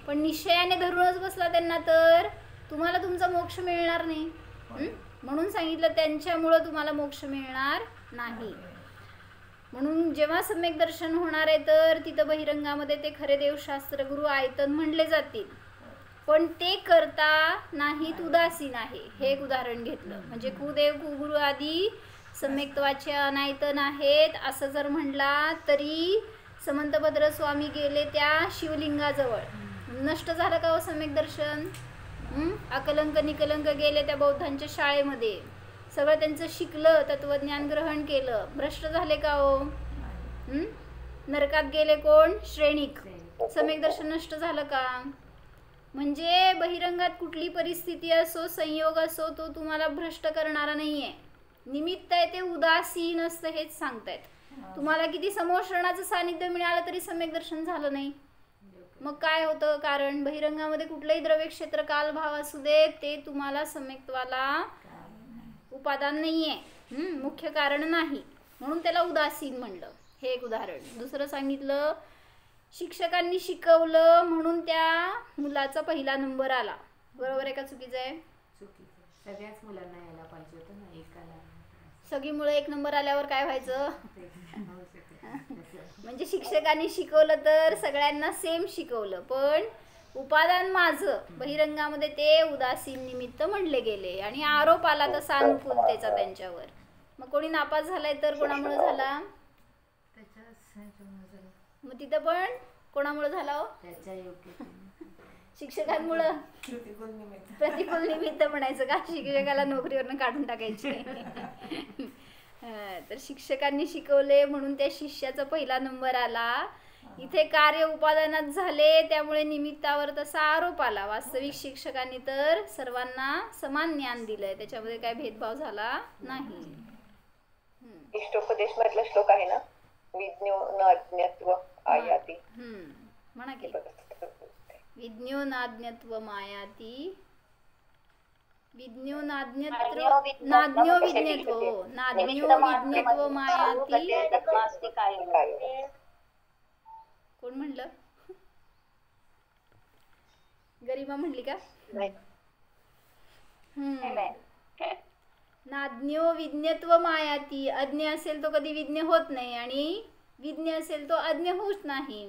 पण निश्चयाने धरूनच बसला त्यांना तर तुम्हाला तुमचा मोक्ष मिळणार नाही. म्हणून सांगितलं त्यांच्यामुळं तुम्हाला मोक्ष मिळणार नाही. म्हणून जेव्हा सम्यक दर्शन होणार आहे तर तिथं बहिरंगामध्ये ते खरे देवशास्त्र गुरु आयतन म्हणले जातील, पण ते करता नाहीत, उदासीन आहे. हे एक उदाहरण घेतलं. म्हणजे कुदेव कुगुरु आदी सम्यक्त्वाचे अनायतन आहेत असं जर म्हणला तरी समंतभद्र स्वामी गेले त्या शिवलिंगाजवळ, नष्ट झालं का हो सम्यक दर्शन? अकलंक निकलंक गेले त्या बौद्धांच्या शाळेमध्ये, सगळं त्यांचं शिकलं, तत्वज्ञान ग्रहण केलं, भ्रष्ट झाले का हो? नरकात गेले कोण? श्रेणिक. सम्यक दर्शन नष्ट झालं का? म्हणजे बहिरंगात कुठली परिस्थिती असो, संयोग असो, तो तुम्हाला भ्रष्ट करणारा नाहीये. निमित्त आहे ते उदासीन असतं हेच सांगतायत. तुम्हाला किती समोश्रणाचं सानिध्य मिळालं तरी सम्यक दर्शन झालं नाही. मग काय होतं कारण? बहिरंगामध्ये कुठलंही द्रव्य क्षेत्र कालभाव असू दे, ते तुम्हाला सम्यक्त्वाला उपादान नाहीये, मुख्य कारण नाही. म्हणून त्याला उदासीन म्हणलं. हे एक उदाहरण. दुसरं सांगितलं शिक्षकांनी शिकवलं म्हणून त्या मुलाचा पहिला नंबर आला. बरोबर आहे का चुकीचं आहे? चुकीचं. सगळ्याच मुलांना यायला पाहिजे होतं ना, एकाला. सगळी मुलं एक नंबर आल्यावर काय व्हायचं? म्हणजे शिक्षकांनी शिकवलं तर सगळ्यांना सेम शिकवलं, पण उपादान माझं बहिरंगामध्ये ते उदासीन निमित्त म्हणले गेले आणि आरोप आला तसा अनुकूलतेचा त्यांच्यावर. मग कोणी नापास झालाय तर कोणामुळे झाला? मग तिथं पण कोणामुळे झाला हो? त्याच्या योग्यतेने. शिक्षकांमुळं. प्रतिकूल निमित्त म्हणायचं का? शिक्षकाला नोकरीवरनं काढून टाकायचे. तर शिक्षकांनी शिकवले म्हणून त्या शिष्याचा पहिला नंबर आला. इथे कार्य उपादानात झाले त्यामुळे निमित्तावर तसा आरोप आला. वास्तविक शिक्षकांनी तर सर्वांना समान ज्ञान दिलंय, त्याच्यामध्ये काय भेदभाव झाला नाही. इष्टोपदेश मधला श्लोक आहे ना, विज्ञो नाज्ञत्व आयाती. म्हणा की विज्ञो नाज्ञत्व मायाती. विज्ञो नाज्ञत्व नाज्ञो विज्ञत्व नाज्ञो विज्ञत्व मायाती. कोण म्हणलं? गरिमा म्हणली का? नाज्ञो विज्ञत्व मायाती. अज्ञ असेल तो कधी विज्ञ होत नाही आणि विज्ञ असेल तो अज्ञ होत नाही.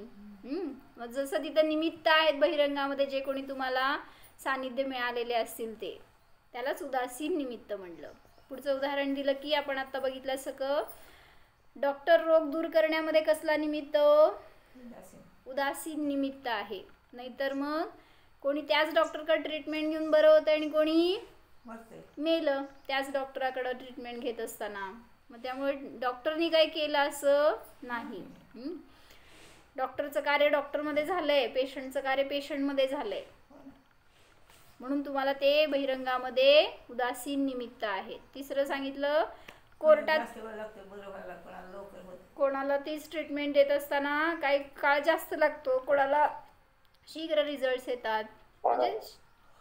मग जसं तिथं निमित्त आहेत बहिरंगामध्ये जे कोणी तुम्हाला सानिध्य मिळालेले असतील ते, त्यालाच उदासीन निमित्त म्हणलं. पुढचं उदाहरण दिलं की आपण आता बघितलं सगळं. डॉक्टर रोग दूर करण्यामध्ये कसला निमित्त? उदासीन निमित्त आहे. नाहीतर मग कोणी त्याच डॉक्टरकडे ट्रीटमेंट घेऊन बरं होतं आणि कोणी मेलं त्याच डॉक्टराकडं ट्रीटमेंट घेत असताना. मग त्यामुळे डॉक्टरनी काय केलं असं नाही. डॉक्टरचं कार्य डॉक्टरमध्ये झालंय, पेशंटचं कार्य पेशंटमध्ये झालंय. म्हणून तुम्हाला ते बहिरंगामध्ये उदासीन निमित्त आहे. तिसरं सांगितलं कोर्टात कोणाला तीच ट्रीटमेंट देत असताना काही काळ जास्त लागतो, कोणाला शीघ्र रिझल्ट येतात. म्हणजे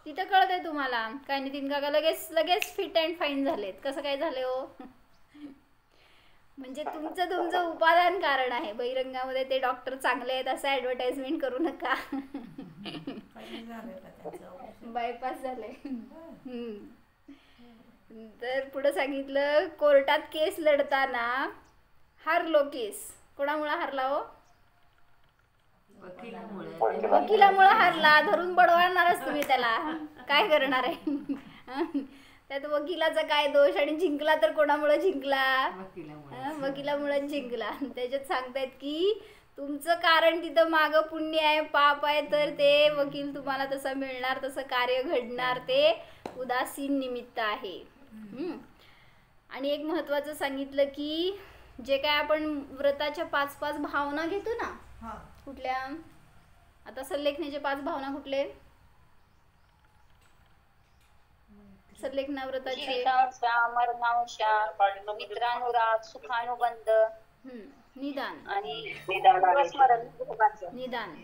तिथं कळतंय तुम्हाला काय नितीन काका लगेच फिट अँड फाईन झालेत. कसं काय झाले हो? म्हणजे तुमचं उपादान कारण आहे. बहिरंगामध्ये ते डॉक्टर चांगले आहेत असं ऍडव्हर्टाइजमेंट करू नका. बायपास झाले. तर पुढे सांगितलं कोर्टात केस लढताना हारलो केस. कोणामुळे हारला हो? वकिलामुळे हारला. धरून बडवाळणारच तुम्ही त्याला, काय करणार आहे. त्यात वकिलाचा काय दोष, आणि जिंकला तर कोणामुळे जिंकला? वकिलामुळे जिंकला. त्याच्यात सांगतायत की तुमचं कारण तिथं मागं पुण्य आहे, पाप आहे, तर ते वकील तुम्हाला तसं मिळणार, तसं कार्य घडणार, ते उदासीन निमित्त आहे. आणि एक महत्वाचं सांगितलं की जे काय आपण व्रताच्या 5 भावना घेतो ना, कुठल्या? आता सल्लेखनाचे 5 भावना कुठले? सल्लेखना व्रताचे मित्रानुराग, सुखानुबंध, निदान आणि निदान.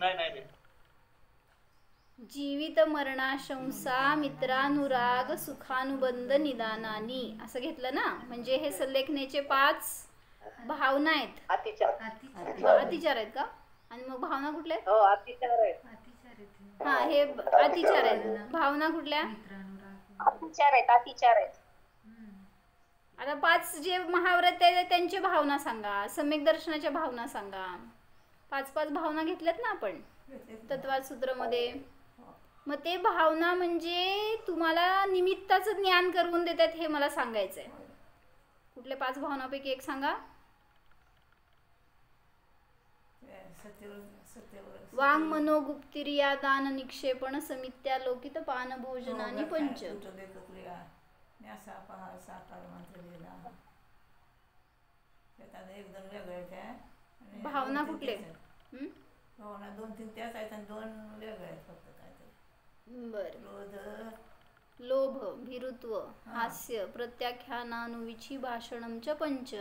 जीवित मरणाशंसा, मित्रानुराग, सुखानुबंध, निदानानी असं घेतलं ना. म्हणजे हे सल्लेखनेचे 5 भावना आहेत. अतिचार अतिचार आहेत का? आणि मग भावना कुठल्या? हो अतिचार आहे. हा, हे अतिचार आहेत. भावना कुठल्या? अतिचार आहेत. आता 5 जे महाव्रत आहे त्यांची भावना सांगा, सम्यक दर्शनाच्या भावना सांगा. 5 भावना घेतल्यात ना आपण तत्वाद सूत्रामध्ये. मग ते भावना म्हणजे तुम्हाला निमित्ताचं ज्ञान करून देतात, हे मला सांगायचंय. कुठल्या 5 भावनापैकी एक सांगा. वांग मनो गुप्तिरिया दान निक्षेपण समित्या लोकित पान भोजनानी पंच. भावना कुठले? भावना 2-3 त्याच आहेत आणि 2 वेगळे आहेत फक्त. काहीतरी बर. लोभ, भीरुत्व, हास्य, प्रत्याख्यानानुविची भाषणमच पंच.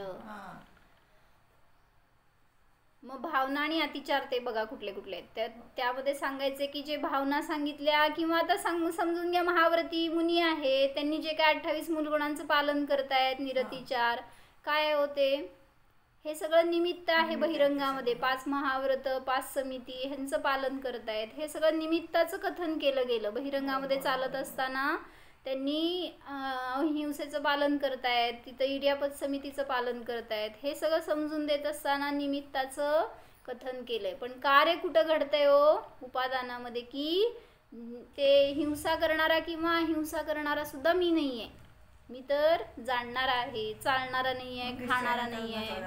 मग भावना आणि अतिचार ते बघा कुठले कुठले आहेत. त्यामध्ये सांगायचे की जे भावना सांगितल्या, किंवा आता समजून घ्या महाव्रती मुनी आहे, त्यांनी जे काय 28 मूलगुणांचं पालन करतायत, निरतिचार काय होते, हे सगळं निमित्त आहे. बहिरंगामध्ये 5 महाव्रत, 5 समिती ह्यांचं पालन करतायत. हे सगळं निमित्ताचं कथन केलं गेलं. बहिरंगामध्ये चालत असताना त्यांनी अहिंसेचं पालन करतायत, तिथं इडियापत समितीचं पालन करतायत. हे सगळं समजून देत असताना निमित्ताचं कथन केलंय. पण कार्य कुठं घडतंय हो? उपादानामध्ये. की ते हिंसा करणारा किंवा अहिंसा करणारा सुद्धा मी नाही आहे. मी तर जाणणारा आहे, चालणारा नाही आहे, खाणारा नाही आहे.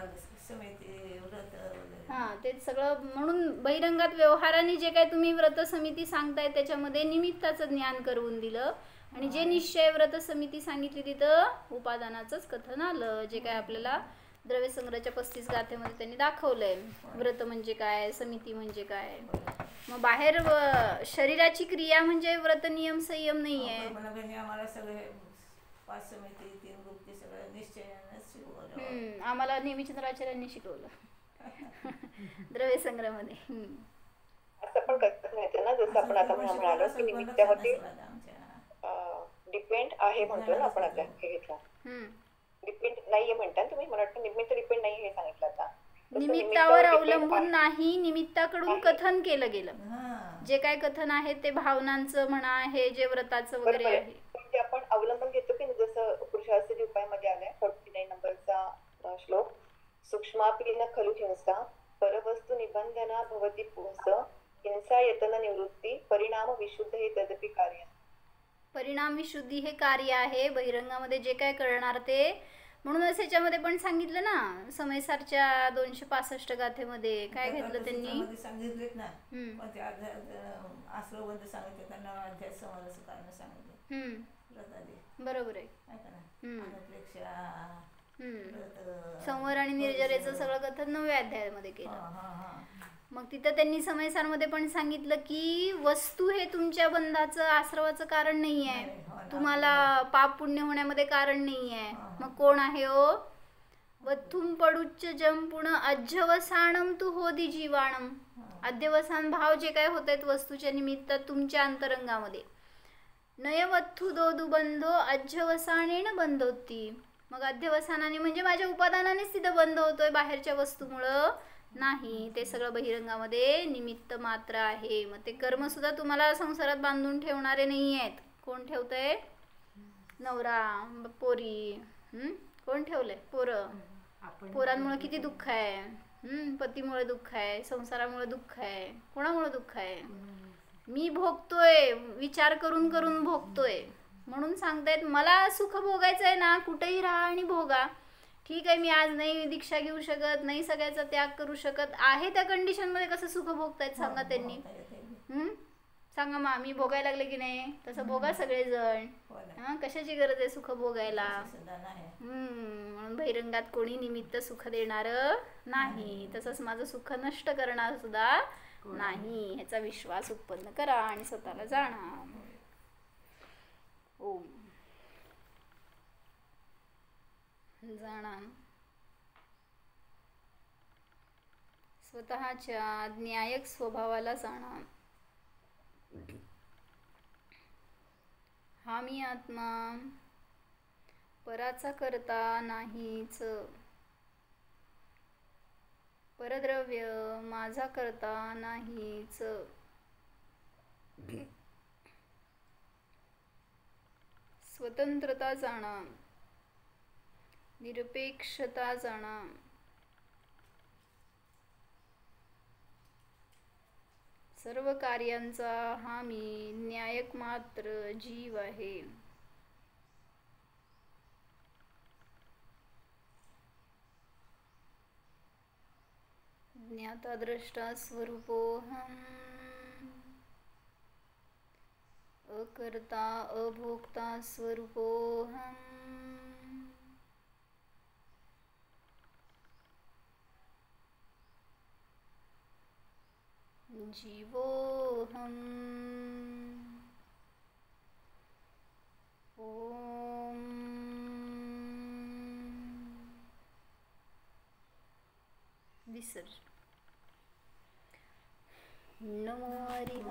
हां, ते सगळं. म्हणून बहिरंगात व्यवहाराने जे काय तुम्ही व्रत समिती सांगताय त्याच्यामध्ये निमित्ताचं ज्ञान करून दिलं. आणि जे निश्चय व्रत समिती सांगितली तिथं उपादानाचंच कथन आलं. जे काय आपल्याला द्रव्यसंग्रहाच्या 35 गाथेमध्ये त्यांनी दाखवलंय. व्रत म्हणजे काय, समिती म्हणजे काय. मग बाहेर शरीराची क्रिया म्हणजे व्रत, नियम, संयम नाही आहे. आम्हाला सगळे 5 समिती, 3 गुप्ती सगळं निश्चयानंच शिकवलं. आम्हाला नेहमीचंद्राचार्यांनी शिकवलं द्रव्यसंग्रहामध्ये. असं पण कसं माहिती ना, जसं आपण आता म्हणालो की निमित्तावरती डिपेंड आहे म्हणतो ना आपण. आता हे घेतलं डिपेंड नाहीये म्हणता तुम्ही, मला वाटतं निमित्त डिपेंड नाही हे सांगितलं. आता निमित्तावर अवलंबून नाही, निमित्ताकडून कथन केलं गेलं. जे काय कथन आहे ते भावनांचं म्हणा, हे जे व्रताचं वगैरे आहे ते आपण अवलंबन घेतो की जसं पुरुषार्थी उपायामध्ये आलाय 49 नंबरचा श्लोक. सूक्ष्मापी न खलु हिंसा परवस्तु निबंधना भवती पुंस हिंसा यतन निवृत्ती परिणाम विशुद्ध हे तदपि कार्य. परिणाम विशुद्धी हे कार्य आहे बहिरंगामध्ये जे काय करणार ते. म्हणूनच याच्यामध्ये पण सांगितलं ना, समयसारच्या 265 गाथेमध्ये काय घेतलं त्यांनी सांगितलेत ना. पण ते आश्रवबद्ध सांगितले, त्यांना अध्याय समाजाचं कारण सांगितलं. बरोबर आहे. संवर आणि निर्जरेचं सगळं कथन 9व्या अध्यायामध्ये केलं. मग तिथं त्यांनी समयसारमध्ये पण सांगितलं की वस्तू हे तुमच्या बंधाचं, आश्रवाचं कारण नाही आहे. तुम्हाला पाप पुण्य होण्यामध्ये कारण नाही आहे. मग कोण आहे हो? वथुम पडुच्च जम पुण अध्यवसानम तू होदी जीवाणम. अध्यवसान भाव जे काय होत आहेत वस्तूच्या निमित्त तुमच्या अंतरंगामध्ये. नयवथू दोदू बंधो अध्यवसानेन बंध होती. मग अध्यवसानाने म्हणजे माझ्या उपादानानेच तिथं बंध होतोय, बाहेरच्या वस्तूमुळं नाही. ते सगळं बहिरंगामध्ये निमित्त मात्र आहे. मग ते कर्म सुद्धा तुम्हाला संसारात बांधून ठेवणारे नाही आहेत. कोण ठेवतंय? नवरा पोरी, कोण ठेवलंय? पोरं. आपण पोरांमुळे किती दुःख आहे, पतीमुळे दुःख आहे, संसारामुळे दुःख आहे, कोणामुळे दुःख आहे? मी भोगतोय, विचार करून करून भोगतोय. म्हणून सांगतायत मला सुख भोगायचं आहे ना, कुठेही राहा आणि भोगा. ठीक आहे, मी आज नाही दीक्षा घेऊ शकत, नाही सगळ्याचा त्याग करू शकत आहे, त्या कंडिशनमध्ये कसं सुख भोगतायत सांगा त्यांनी. सांगा मग, मी भोगायला लागले की नाही? तसं भोगा सगळेजण. कशाची गरज आहे सुख भोगायला? म्हणून बहिरंगात कोणी निमित्त सुख देणार नाही, तसंच माझं सुख नष्ट करणार सुद्धा नाही, ह्याचा विश्वास उत्पन्न करा आणि स्वतःला जाणा. ओम. जाणा स्वतःच्या न्यायक स्वभावाला जाणा. हा मी आत्मा पराचा करता नाहीच, परद्रव्य माझा करता नाहीच. स्वतंत्रता जाणा, निरपेक्षता जाणा. सर्व कार्यांचा हा मी न्यायक मात्र जीव आहे. ज्ञाता द्रष्टा स्वरूपोऽहम्, अकर्ता अभोक्ता स्वरूपोऽहम्. जीवोऽहम्. ओम. विसर्जन. नमो हरि